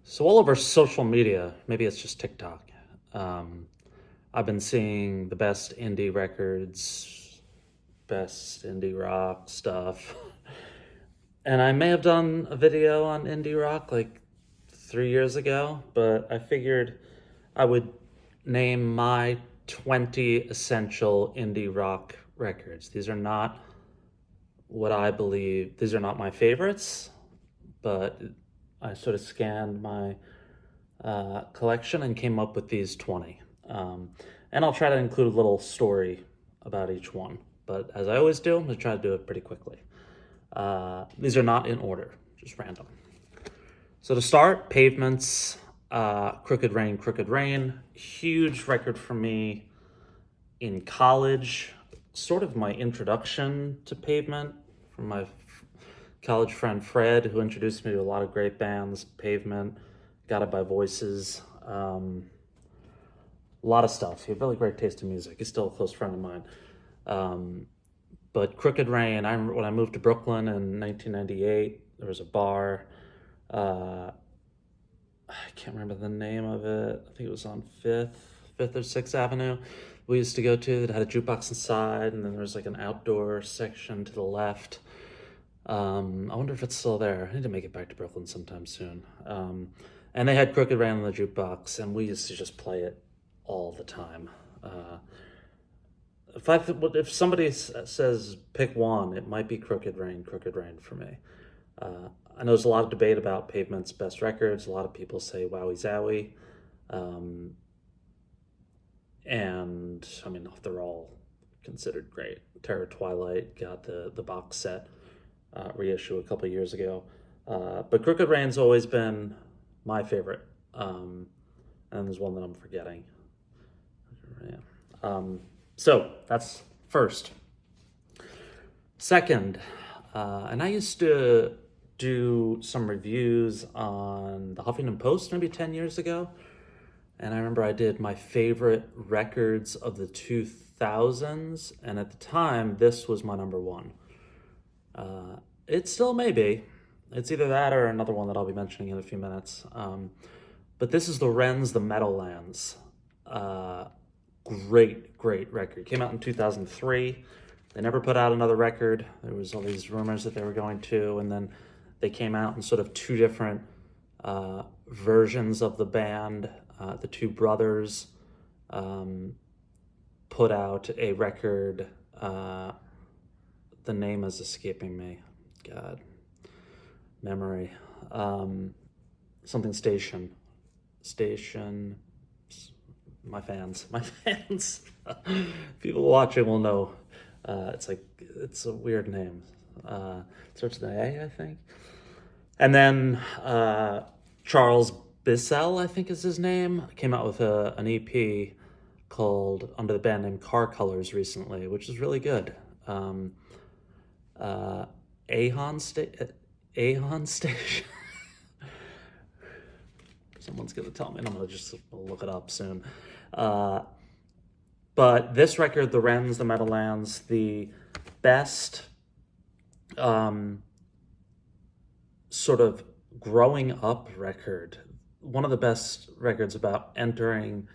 So all over social media, maybe it's just TikTok. Um, I've been seeing the best indie records, best indie rock stuff. And I may have done a video on indie rock like 3 years ago, but I figured I would name my 20 essential indie rock records. These are not what I believe, these are not my favorites, but I sort of scanned my collection and came up with these 20. And I'll try to include a little story about each one. But as I always do, I'm going to try to do it pretty quickly. These are not in order, just random. So to start, Pavements, Crooked Rain, Crooked Rain. Huge record for me in college. Sort of my introduction to Pavement from my college friend Fred, who introduced me to a lot of great bands. Pavement, Got It by Voices, a lot of stuff. He had really great taste in music. He's still a close friend of mine. But Crooked Rain, when I moved to Brooklyn in 1998, there was a bar. I can't remember the name of it. I think it was on 5th or 6th Avenue. We used to go to that had a jukebox inside, and then there was like an outdoor section to the left. I wonder if it's still there. I need to make it back to Brooklyn sometime soon. And they had Crooked Rain on the jukebox, and we used to just play it all the time. If somebody says pick one, it might be Crooked Rain for me. I know there's a lot of debate about Pavement's best records. A lot of people say Wowie Zowie. And I mean, they're all considered great. Terror Twilight got the box set reissue a couple years ago. But Crooked Rain's always been my favorite. And there's one that I'm forgetting. Yeah. So that's first. Second, and I used to do some reviews on the Huffington Post maybe 10 years ago. And I remember I did my favorite records of the 2000s. And at the time, this was my number one. It still may be. It's either that or another one that I'll be mentioning in a few minutes. But this is the Wren's The Meadowlands. Great record. Came out in 2003. They never put out another record. There was all these rumors that they were going to, and then they came out in sort of two different versions of the band. The two brothers put out a record. The name is escaping me. God. Memory. Something Station. My fans. People watching will know. It's a weird name. Starts with an A, I think. And then Charles Bissell, I think is his name, came out with an EP called under the band name Car Colors recently, which is really good. Ahon Station. Someone's gonna tell me, and I'm gonna just look it up soon. But this record, The Wren's, The Meadowlands, the best sort of growing up record, one of the best records about entering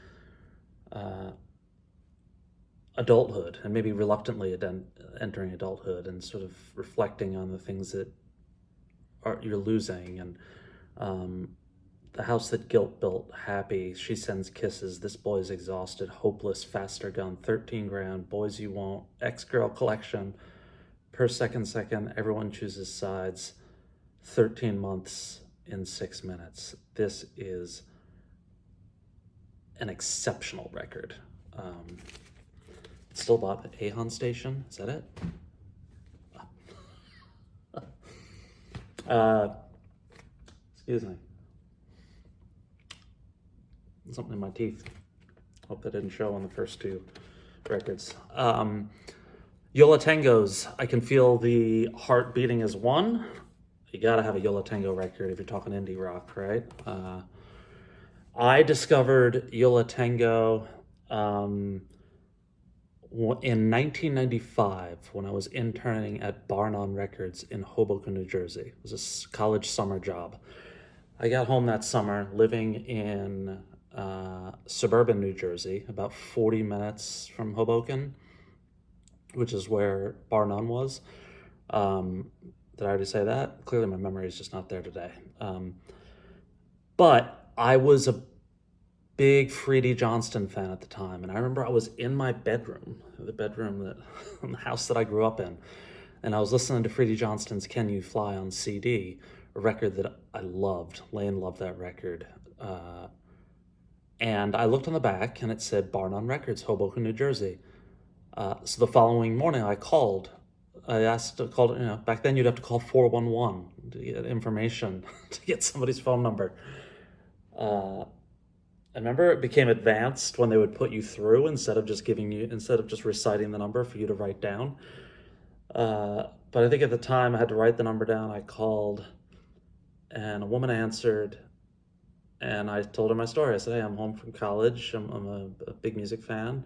adulthood, and maybe reluctantly entering adulthood, and sort of reflecting on the things that you're losing, and the house that guilt built, happy, she sends kisses, this boy's exhausted, hopeless, faster gun, 13 grand, boys you won't, ex-girl collection, per second, everyone chooses sides, 13 months in 6 minutes. This is an exceptional record. It's still bought at Ahon Station, is that it? Excuse me. Something in my teeth. Hope that didn't show on the first two records. Yola Tango's I Can Feel the Heart Beating as one. You gotta have a Yola Tango record if you're talking indie rock, right? I discovered Yola Tango in 1995 when I was interning at Bar None Records in Hoboken, New Jersey. It was a college summer job. I got home that summer living in suburban New Jersey, about 40 minutes from Hoboken, which is where Bar None was. Did I already say that? Clearly, my memory is just not there today. But I was a big Freddie Johnston fan at the time, and I remember I was in my bedroom, the bedroom that in the house that I grew up in, and I was listening to Freddie Johnston's "Can You Fly" on CD, a record that I loved. Lane loved that record. And I looked on the back, and it said Bar None Records, Hoboken, New Jersey. So the following morning, I called. I asked to call. Back then you'd have to call 411 to get information to get somebody's phone number. I remember it became advanced when they would put you through instead of just reciting the number for you to write down. But I think at the time I had to write the number down. I called, and a woman answered, and I told her my story. I said, "Hey, I'm home from college. I'm a big music fan.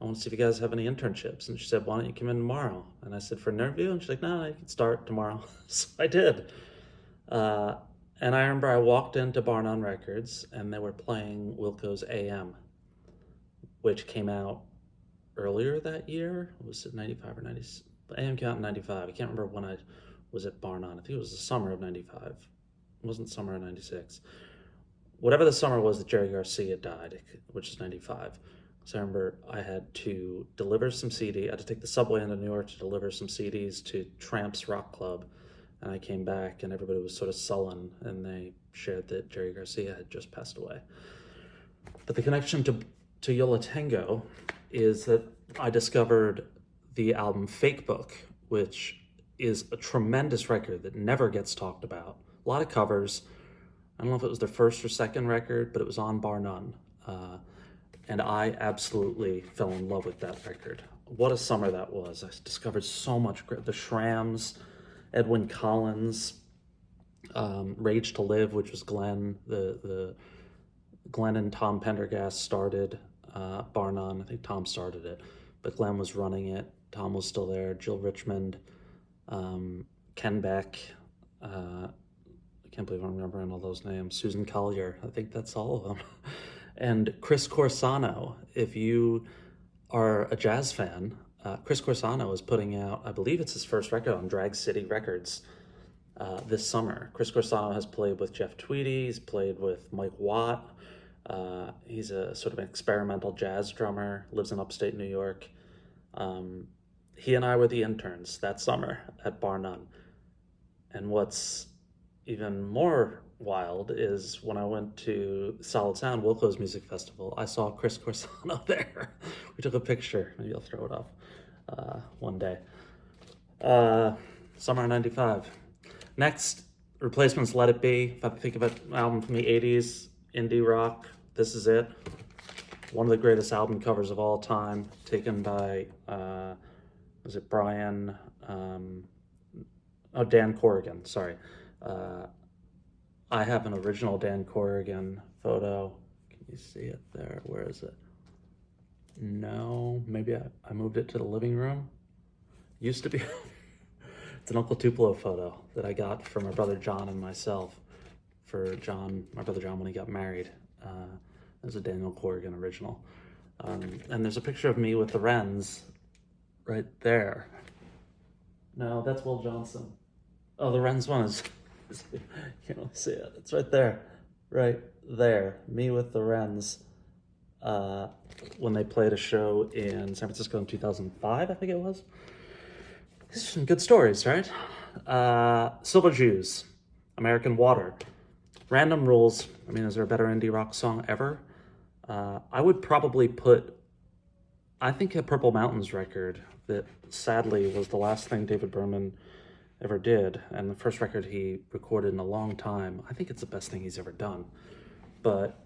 I want to see if you guys have any internships." And she said, "Why don't you come in tomorrow?" And I said, "For an interview?" And she's like, "No, you can start tomorrow." So I did. And I remember I walked into Bar None Records, and they were playing Wilco's AM, which came out earlier that year. Was it 95 or 90? AM came out in 95. I can't remember when I was at Bar None. I think it was the summer of 95. It wasn't summer of 96. Whatever the summer was that Jerry Garcia died, which is 95. So I remember I had to deliver some CD. I had to take the subway into New York to deliver some CDs to Tramps Rock Club. And I came back, and everybody was sort of sullen, and they shared that Jerry Garcia had just passed away. But the connection to Yo La Tengo is that I discovered the album Fake Book, which is a tremendous record that never gets talked about. A lot of covers. I don't know if it was their first or second record, but it was on Bar None. And I absolutely fell in love with that record. What a summer that was. I discovered so much great. The Shrams, Edwyn Collins, Rage to Live, which was Glenn. The Glenn and Tom Pendergast started Bar None. I think Tom started it, but Glenn was running it. Tom was still there. Jill Richmond, Ken Beck. I can't believe I'm remembering all those names. Susan Collier. I think that's all of them. And Chris Corsano. If you are a jazz fan, Chris Corsano is putting out, I believe it's his first record on Drag City Records this summer. Chris Corsano has played with Jeff Tweedy. He's played with Mike Watt. He's a sort of experimental jazz drummer, lives in upstate New York. He and I were the interns that summer at Bar None. And what's even more wild is when I went to Solid Sound, Wilco's Music Festival, I saw Chris Corsano there. We took a picture. Maybe I'll throw it up one day. Summer of 95. Next, replacements Let It Be. If I think of an album from the 80s, indie rock, this is it. One of the greatest album covers of all time, taken by, was it Brian? Dan Corrigan, sorry. I have an original Dan Corrigan photo. Can you see it there? Where is it? No, maybe I moved it to the living room. Used to be. It's an Uncle Tupelo photo that I got from my brother John and myself for my brother John when he got married. There's a Daniel Corrigan original. And there's a picture of me with the Wrens right there. No, that's Will Johnson. Oh, the Wrens one is, you can't really see it. It's right there. Right there. Me with the Wrens. When they played a show in San Francisco in 2005, I think it was. These are some good stories, right? Silver Jews, American Water. Random Rules. I mean, is there a better indie rock song ever? I would probably I think a Purple Mountains record that sadly was the last thing David Berman ever did, and the first record he recorded in a long time. I think it's the best thing he's ever done. But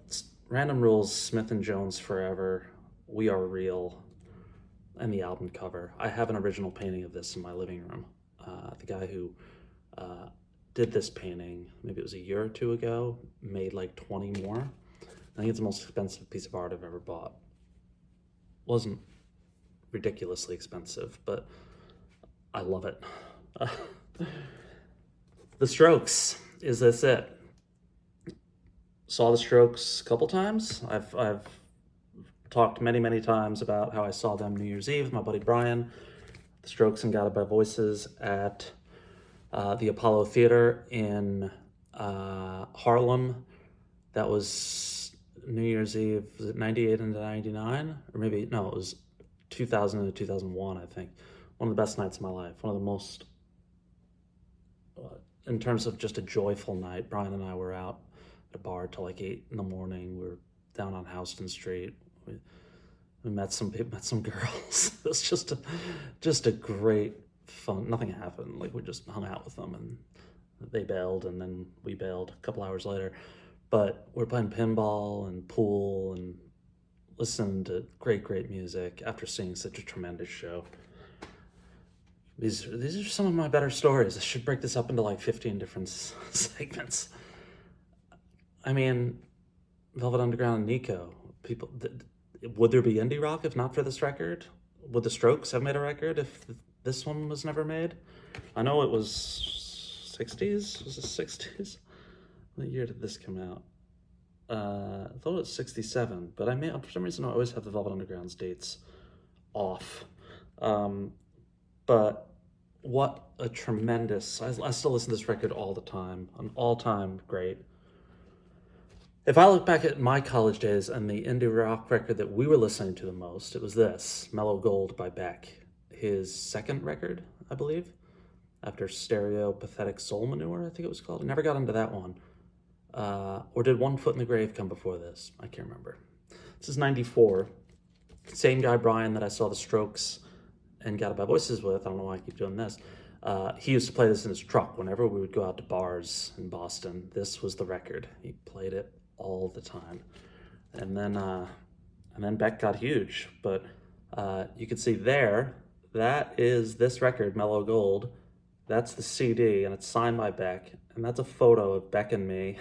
Random Rules, Smith and Jones Forever, We Are Real, and the album cover. I have an original painting of this in my living room. The guy who did this painting, maybe it was a year or two ago, made like 20 more. I think it's the most expensive piece of art I've ever bought. Wasn't ridiculously expensive, but I love it. The Strokes, Is This It? saw the Strokes a couple times. I've talked many times about how I saw them New Year's Eve with my buddy Brian. The Strokes and Guided by Voices at the Apollo Theater in Harlem. That was New Year's Eve. Was it 98 into 99? Or maybe, no, it was 2000 to 2001, I think. One of the best nights of my life. One of the most, in terms of just a joyful night. Brian and I were out at a bar till like 8 in the morning. We were down on Houston Street. We met some people, met some girls. It was just a great fun. Nothing happened. Like, we just hung out with them, and they bailed, and then we bailed a couple hours later. But we're playing pinball and pool and listening to great music after seeing such a tremendous show. These are some of my better stories. I should break this up into like 15 different segments. I mean, Velvet Underground and Nico. People, would there be indie rock if not for this record? Would the Strokes have made a record if this one was never made? I know it was 60s. Was it 60s? What year did this come out? I thought it was 67, but for some reason I always have the Velvet Underground's dates off. But what a tremendous, I still listen to this record all the time, an all-time great. If I look back at my college days and the indie rock record that we were listening to the most, it was this, Mellow Gold by Beck, his second record, I believe, after Stereo Pathetic Soul Manure, I think it was called. I never got into that one. Or did One Foot in the Grave come before this? I can't remember. This is 94. Same guy, Brian, that I saw the Strokes and Guided by Voices with. I don't know why I keep doing this. He used to play this in his truck whenever we would go out to bars in Boston. This was the record. He played it all the time. And then Beck got huge. But you can see there, that is this record, Mellow Gold. That's the CD, and it's signed by Beck. And that's a photo of Beck and me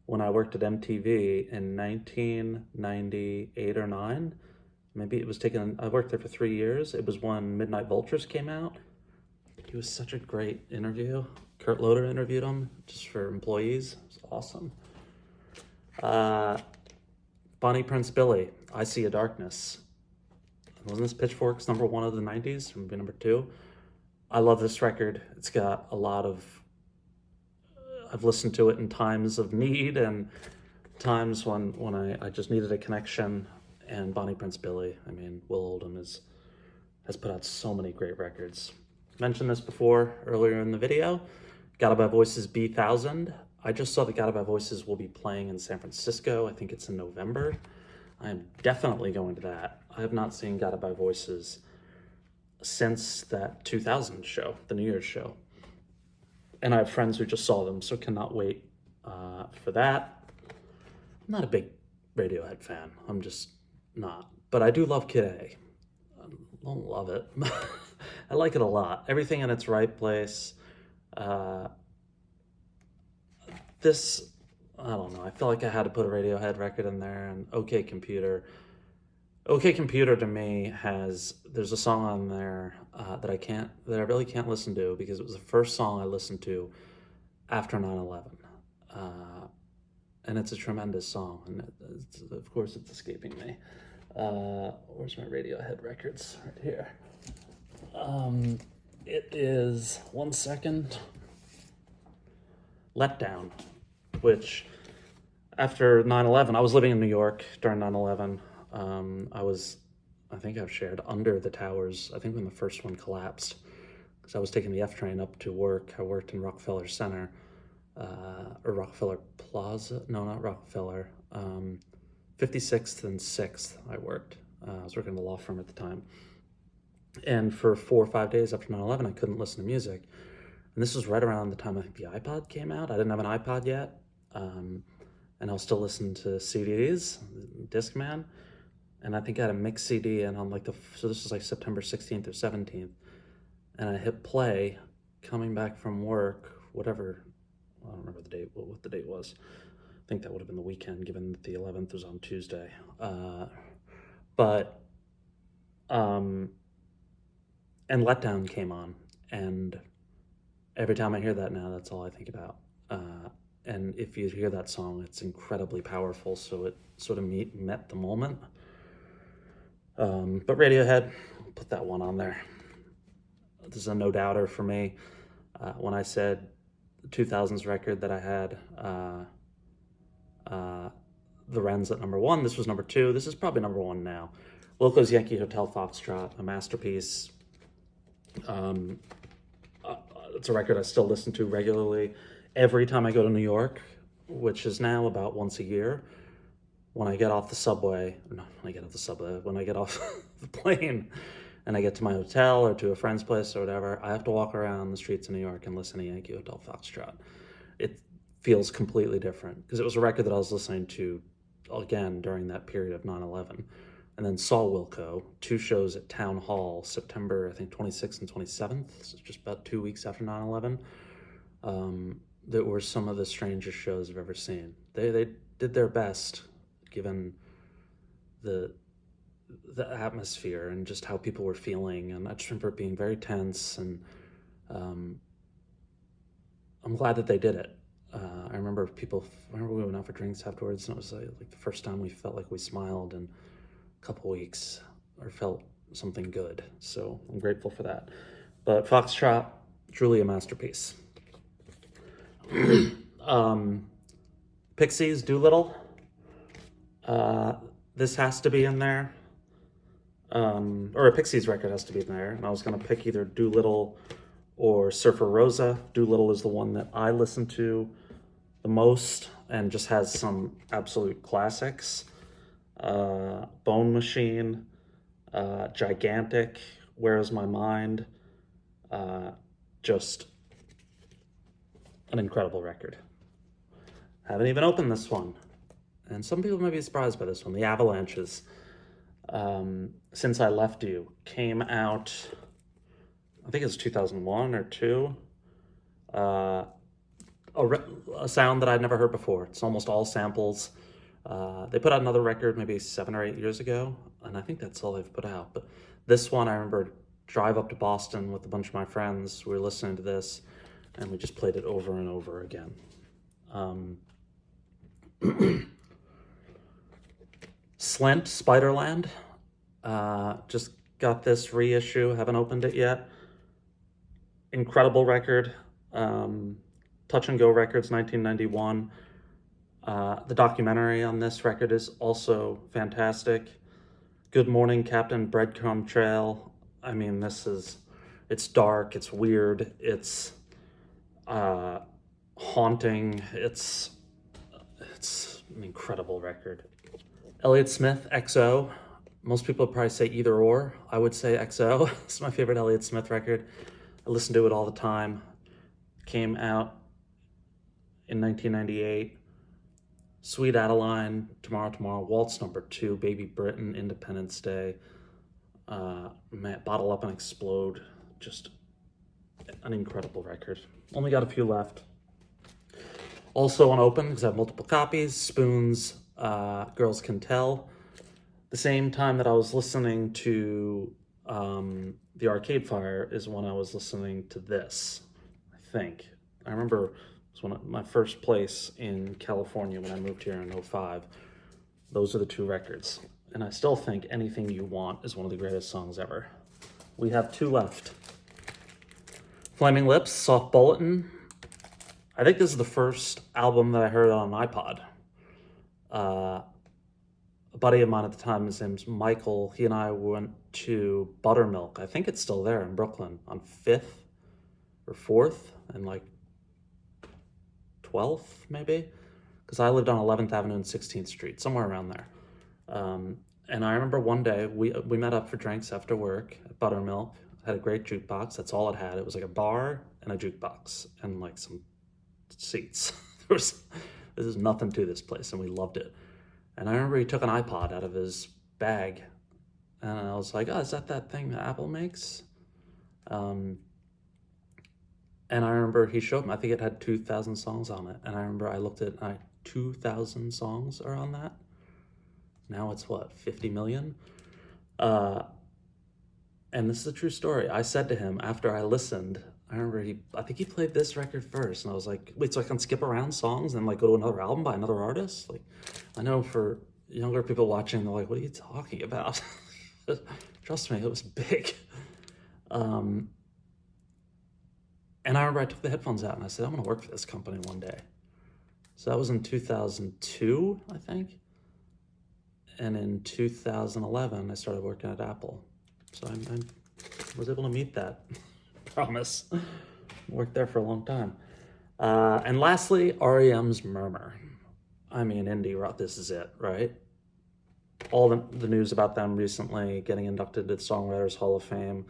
when I worked at MTV in 1998 or 9. Maybe it was taken, I worked there for 3 years. It was when Midnight Vultures came out. He was such a great interview. Kurt Loder interviewed him just for employees. It was awesome. Bonnie Prince Billy, I See a Darkness. Wasn't this Pitchfork's number 1 of the 90s? Or maybe number 2? I love this record. It's got a lot of, I've listened to it in times of need and times when I just needed a connection. And Bonnie Prince Billy, I mean, Will Oldham has put out so many great records. Mentioned this before earlier in the video. Guided by Voices B1000. I just saw that Guided by Voices will be playing in San Francisco. I think it's in November. I am definitely going to that. I have not seen Guided by Voices since that 2000 show, the New Year's show. And I have friends who just saw them, so cannot wait for that. I'm not a big Radiohead fan. I'm just not. But I do love Kid A. I don't love it. I like it a lot. Everything in its right place. This, I don't know. I feel like I had to put a Radiohead record in there. And OK Computer. OK Computer to me there's a song on there that I really can't listen to because it was the first song I listened to after 9/11. And it's a tremendous song. And of course, it's escaping me. Where's my Radiohead records? Right here. It is, one second, Letdown, which after 9/11, I was living in New York during 9/11. I think I've shared under the towers, I think when the first one collapsed, because I was taking the F train up to work. I worked in Rockefeller Center, or Rockefeller Plaza. No, not Rockefeller. 56th and 6th I worked. I was working in a law firm at the time. And for 4 or 5 days after 9/11, I couldn't listen to music. And this was right around the time I think the iPod came out. I didn't have an iPod yet. And I was still listening to CDs, Discman. And I think I had a mix CD and on so this was like September 16th or 17th. And I hit play coming back from work, whatever, I don't remember what the date was. I think that would have been the weekend, given that the 11th was on Tuesday. And Letdown came on. And every time I hear that now, that's all I think about. And if you hear that song, it's incredibly powerful. So it sort of met the moment. But Radiohead, I'll put that one on there. This is a no doubter for me. When I said the 2000s record that I had, The Wrens at number 1, this was number 2. This is probably number 1 now. Wilco's Yankee Hotel Foxtrot, a masterpiece. It's a record I still listen to regularly. Every time I go to New York, which is now about once a year, when I get off the subway, when I get off the plane and I get to my hotel or to a friend's place or whatever, I have to walk around the streets of New York and listen to Yankee Hotel Foxtrot. It feels completely different because it was a record that I was listening to again during that period of 9/11. And then saw Wilco, 2 shows at Town Hall, September, I think, 26th and 27th. This is just about 2 weeks after 9/11. That were some of the strangest shows I've ever seen. They did their best, given the atmosphere and just how people were feeling. And I just remember it being very tense, and I'm glad that they did it. I remember we went out for drinks afterwards, and it was like the first time we felt like we smiled in a couple weeks or felt something good. So I'm grateful for that. But Foxtrot, truly a masterpiece. Pixies, Doolittle. This has to be in there. Or a Pixies record has to be in there. And I was going to pick either Doolittle or Surfer Rosa. Doolittle is the one that I listen to the most and just has some absolute classics. Bone Machine, Gigantic, Where Is My Mind, just an incredible record. Haven't even opened this one. And some people may be surprised by this one. The Avalanches, Since I Left You, came out, I think it was 2001 or 2. A sound that I'd never heard before. It's almost all samples. They put out another record maybe 7 or 8 years ago, and I think that's all they've put out. But this one, I remember drive up to Boston with a bunch of my friends. We were listening to this, and we just played it over and over again. Slint, Spiderland. Just got this reissue, haven't opened it yet. Incredible record. Touch and Go Records, 1991. The documentary on this record is also fantastic. Good Morning, Captain, Breadcrumb Trail. I mean, it's dark, it's weird, it's haunting. It's an incredible record. Elliot Smith XO. Most people would probably say either or. I would say XO. It's my favorite Elliot Smith record. I listen to it all the time. Came out in 1998. Sweet Adeline, Tomorrow, Waltz Number 2, Baby Britain, Independence Day, Bottle Up and Explode. Just an incredible record. Only got a few left. Also unopened, because I have multiple copies, Spoons, Girls Can Tell. The same time that I was listening to The Arcade Fire is when I was listening to this, I think. I remember it was my first place in California when I moved here in 2005. Those are the 2 records. And I still think Anything You Want is one of the greatest songs ever. We have 2 left. Flaming Lips, Soft Bulletin. I think this is the first album that I heard on an iPod. A buddy of mine at the time, his name's Michael, he and I went to Buttermilk. I think it's still there in Brooklyn on 5th or 4th and like 12th maybe, because I lived on 11th Avenue and 16th Street, somewhere around there. And I remember one day we met up for drinks after work at Buttermilk. Had a great jukebox. That's all it had. It was like a bar and a jukebox and like some seats. There's nothing to this place, and we loved it. And I remember he took an iPod out of his bag, and I was like, "Oh, is that thing that Apple makes?" And I remember he showed me. I think it had 2,000 songs on it, and I remember I looked at 2,000 songs are on that. Now it's what, 50 million? And this is a true story. I said to him after I listened, I remember I think he played this record first, and I was like, wait, so I can skip around songs and like go to another album by another artist? Like, I know for younger people watching, they're like, what are you talking about? Trust me, it was big. And I remember I took the headphones out and I said, I'm gonna work for this company one day. So that was in 2002, I think. And in 2011, I started working at Apple. So I was able to meet that promise. Worked there for a long time. And lastly, REM's Murmur. I mean, indie rock, this is it, right? All the news about them recently, getting inducted to the Songwriters Hall of Fame,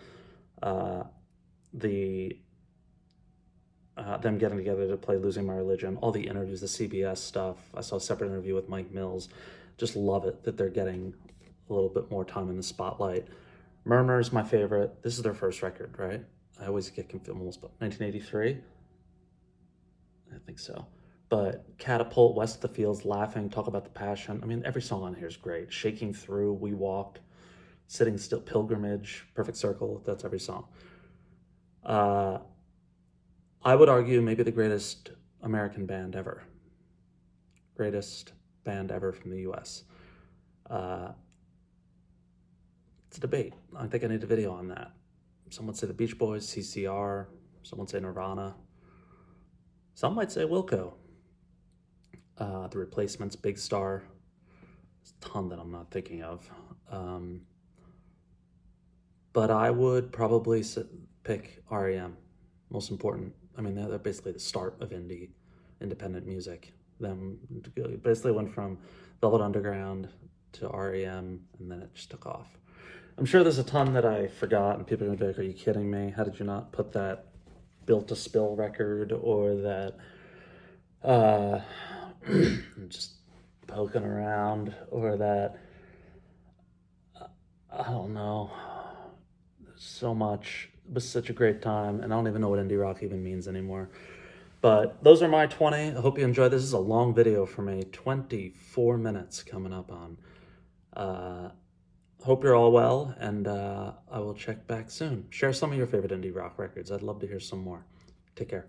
them getting together to play Losing My Religion, all the interviews, the CBS stuff. I saw a separate interview with Mike Mills. Just love it that they're getting a little bit more time in the spotlight. Murmur is my favorite. This is their first record, right? I always get confused, almost 1983? I think so. But Catapult, West of the Fields, Laughing, Talk About the Passion. I mean, every song on here is great. Shaking Through, We Walk, Sitting Still, Pilgrimage, Perfect Circle, that's every song. I would argue maybe the greatest American band ever. Greatest band ever from the US. It's a debate. I think I need a video on that. Some would say the Beach Boys, CCR. Some would say Nirvana. Some might say Wilco. The Replacements, Big Star. There's a ton that I'm not thinking of. But I would probably pick REM. Most important. I mean, they're basically the start of independent music. Them basically went from Velvet Underground to REM, and then it just took off. I'm sure there's a ton that I forgot, and people are going to be like, are you kidding me? How did you not put that Built to Spill record, or that just poking around, or that, I don't know, so much. It was such a great time, and I don't even know what indie rock even means anymore. But those are my 20. I hope you enjoyed. This is a long video for me, 24 minutes coming up on. Hope you're all well, and I will check back soon. Share some of your favorite indie rock records. I'd love to hear some more. Take care.